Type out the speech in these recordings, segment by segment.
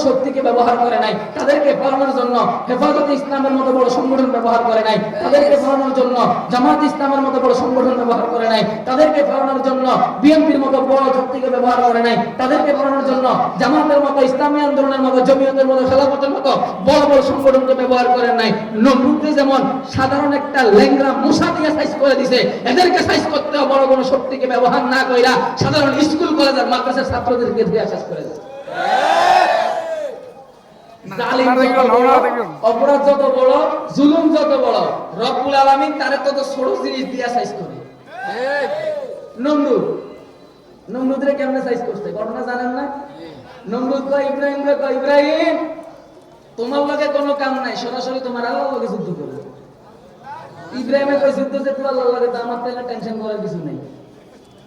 শক্তিকে ব্যবহার করে নাই, তাদেরকে ফেরানোর জন্য হেফাজতে ইসলামের মতো বড় সংগঠন ব্যবহার করে নাই, তাদেরকে ফেরানোর জন্য জামাত ইসলামের মতো বড় সংগঠন ব্যবহার করে নাই, তাদেরকে ফেরানোর জন্য বিএনপির মতো বড় শক্তিকে ব্যবহার করে নাই, তাদেরকে ফেরানোর জন্য জামাতের মতো, ইসলামী আন্দোলনের মতো, জমিয়তের মতো, খেলাফতের মতো বড় বড় সংগঠনকে ব্যবহার করেন নাই। নমরুদকে যেমন সাধারণ একটা ল্যাংড়া মশা দিয়ে সাইজ করে দিছে, এদেরকে সাইজ করতে বড় কোনো শক্তিকে ব্যবহার না কইরা সাধারণ স্কুল কলেজ আর মাদ্রাসার ছাত্রদেরকে দিয়ে শেষ করে দিছে। অপরাধ যত বড়, জুলুম যত বড়, রব্বুল আলামিন তারে তত ছোট জিনিস দিয়া সাইজ করে। নমরুদরে কেমনে সাইজ করতে ঘটনা জানেন না? নমরুদ কয় ইব্রাহিমরে, কয় ইব্রাহিম তোমার লগে কোনো কাম নাই, সরাসরি তোমার আল্লাহর লগে যুদ্ধ করবে। ইব্রাহিমের কয় যুদ্ধ যে তোমার আল্লাহর লগে, আমার তাহলে টেনশন করার কিছু নেই।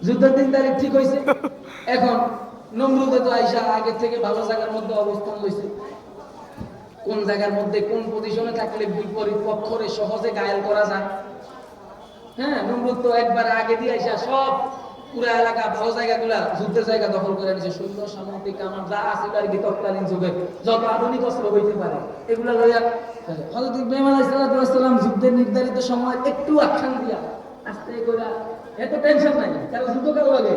যুদ্ধের দিন তারিখ ঠিক হইছে। এখন নমরুদে তো আইসা আগে থেকে ভালো জায়গার মধ্যে অবস্থান লইছে, কোন জায়গার মধ্যে কোন পজিশনে থাকলে বিপরীত পক্ষরে সহজে ঘায়েল করা যায়। হ্যাঁ, নমরুদ তো একবার আগে দিয়ে আইসা সব পুরো এলাকা ভালো জায়গাগুলা যুদ্ধের জায়গা দখল করে নিয়েছে। সৈন্য সামরিক আমার যা আছে আর কি তৎকালীন যুগে যত আধুনিক অস্ত্র হইতে পারে এগুলা লইয়া হযরত ইব্রাহিম আলাইহিস সালাম যুদ্ধের নির্ধারিত সময় একটু আখ্যান দিয়া আস্তে করে, এত টেনশন নাই, কারণ যুদ্ধ কার লাগে।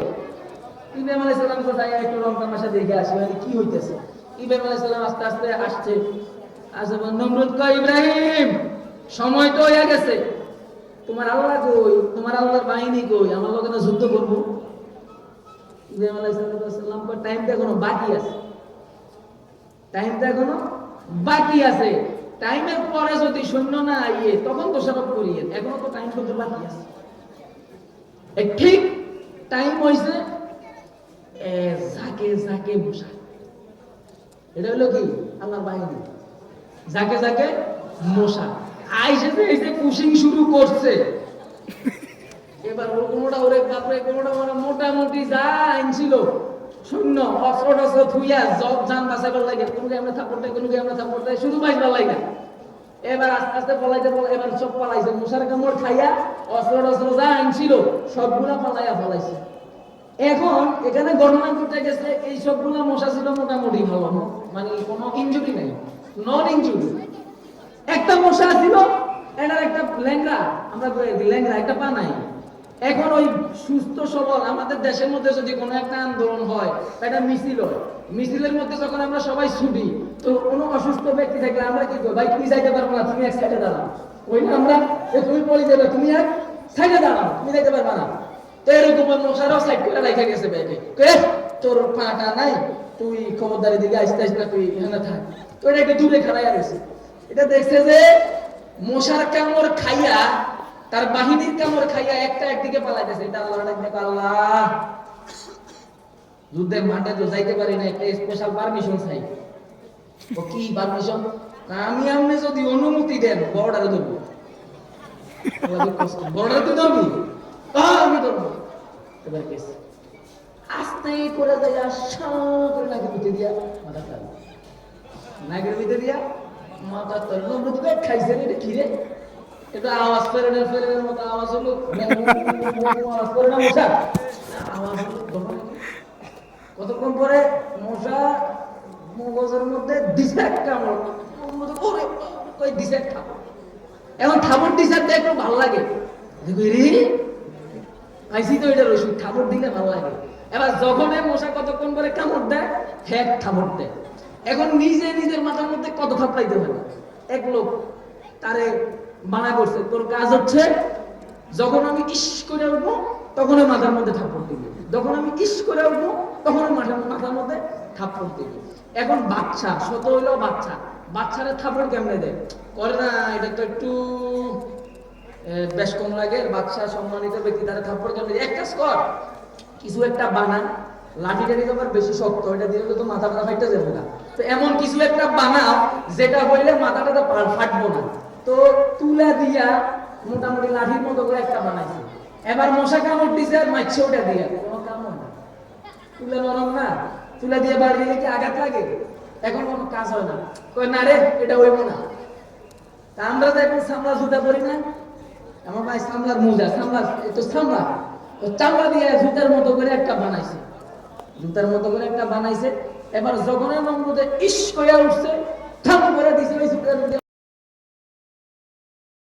ইব্রাহিম আলাইহিস সালাম তো যাই একটু রং তামাশা দেখে আসি মানে কি হইতেছে। ইব্রাহিম আলাইহিস সালাম আস্তে আস্তে আসছে। নমরুদ কয় ইব্রাহিম সময় তো হয়ে গেছে, তোমার আল্লাহ কই, তোমার আল্লাহর বাহিনী কই, আমার লোকে না যুদ্ধ করবো। ইব্রাহিম আলাইহিস সালাম কয় টাইমটা এখনো বাকি আছে, টাইমটা এখনো বাকি আছে। টাইমের পরে যদি সৈন্য না আইয়ে তখন তো সব করিয়ে, এখনো তো টাইম তো বাকি আছে। ঠিক টাইম হইছে, যাকে যাকে মশা, এটা হলো কি আল্লাহর বাহিনী, যাকে যাকে মশা আইসে এসে পুশিং শুরু করছে। এবার ওর কোনোটা ওরে বাপরে কোনোটা মানে মোটামুটি যা আইনছিল শূন্য অস্ত্র টস্ত্র থুইয়া জব জান বাঁচাবার লাগে, কোনোকে আমরা থাপ্পড় দেয়, কোনোকে আমরা থাপ্পড় দেয়, শুধু বাঁচবার লাগে। এবার আস্তে আস্তে পলাইতে এবার সব পালাইছে, মশার কামড় খাইয়া অস্ত্র টস্ত্র যা আইনছিল সবগুলা পালাইয়া ফলাইছে। এখন এখানে গণনা করতে গেছে এই সবগুলা মশা ছিল মোটামুটি ভালো, মানে কোনো ইনজুরি নাই, নন ইনজুরি। একটা মশা ছিল, এটার একটা ল্যাংড়া, আমরা ল্যাংড়া একটা পা নাই। এখন ওই সুস্থ সবল আমাদের দেশের মধ্যে যদি কোনো একটা আন্দোলন হয়, একটা মিছিল হয়, মিছিলের মধ্যে যখন আমরা সবাই ছুটি, তো কোনো অসুস্থ ব্যক্তি থাকলে আমরা কি করি, ভাই তুমি যাইতে পারবো না, তুমি এক সাইডে দাঁড়াও। ওই না আমরা তুমি পড়ে যাবে, তুমি এক সাইডে দাঁড়াও, তুমি যাইতে পারবা না। তো এরকম মশারাও সাইড করে রাখা গেছে ব্যাগে, তোর পাটা নাই, তুই খবরদারি দিকে আস্তে আস্তে তুই এখানে থাক। তো এটা একটু দূরে খাড়াইয়া রয়েছে। এটা দেখছে যে মশার কামড় খাইয়া, তার বাহিনীর কামড় খাইয়া একটা একদিকে পালাইতেছে। এটা আল্লাহ ডাকবে, আল্লাহ যুদ্ধের মাঠে তো যাইতে পারি না, একটা স্পেশাল পারমিশন চাই। ও কি পারমিশন? আমি আপনি যদি অনুমতি দেন বর্ডারে ধরবো। বর্ডারে তো ধরবি, আমি ধরবো। এবার কেস আস্তে করে যাইয়া করে নাকের ভিতরে দিয়া মাথা ফেল, নাকের ভিতরে দিয়া মাথা তৈরি নমরুদ খাইছে। এটা কি রে? এটা আওয়াজ ফেরেনের মতো আওয়াজ হলো, আওয়াজ করে না মশা, আওয়াজ হলো। কতক্ষণ পরে মশা মগজের মধ্যে দিছে একটা দিছে একটা। এখন থাবর দিছে একটু ভালো লাগে, আইসি তো এটার ওষুধ, থাবর দিলে ভালো লাগে। এবার যখন মশা কতক্ষণ পরে কামড় দেয়, হ্যাঁ থাবর দেয়। এখন নিজের মাথার মধ্যে কত থাপড়াইতে হবে। এক লোক তারে মানা করছে, তোর কাজ হচ্ছে যখন আমি ইস করে উঠবো তখন মাথার মধ্যে থাপ্পড় দিবি, যখন আমি ইস করে উঠবো তখন মাথার মধ্যে থাপ্পড় দিবি। এখন বাচ্চা, শত হইলেও বাচ্চা, বাচ্চারা থাপ্পড় কেমনে দেয় করে না, এটা তো একটু বেশ কম লাগে। বাচ্চা সম্মানিত ব্যক্তি তারা থাপ্পড় কেমনে দেয়? এক কাজ কর, কিছু একটা বানান, লাঠিটা দিতে আবার বেশি শক্ত, এটা দিয়ে তো মাথা ফাইটে যাবে না। তো এমন কিছু একটা বানাও যেটা হইলে মাথাটা তো ফাটবো না। তো তুলা দিয়া মোটামুটি লাঠির মতো করে একটা বানাইছে। এবার মশা কামড় দিছে আর মাইছে ওটা দিয়ে, কোনো কামড় না, তুলা নরম না, তুলা দিয়ে বাড়ি দিলে কি আঘাত লাগে? এখন কোনো কাজ হয় না। কয় না রে এটা হইব না। তা আমরা তো এখন সামলা জুতা পরি না, আমার ভাই সামলার মোজা, সামলা তো সামলা, চামড়া দিয়ে জুতার মতো করে একটা বানাইছে, জুতার মতো করে একটা বানাইছে। এবার যখন নমরুদে ইস কইয়া উঠছে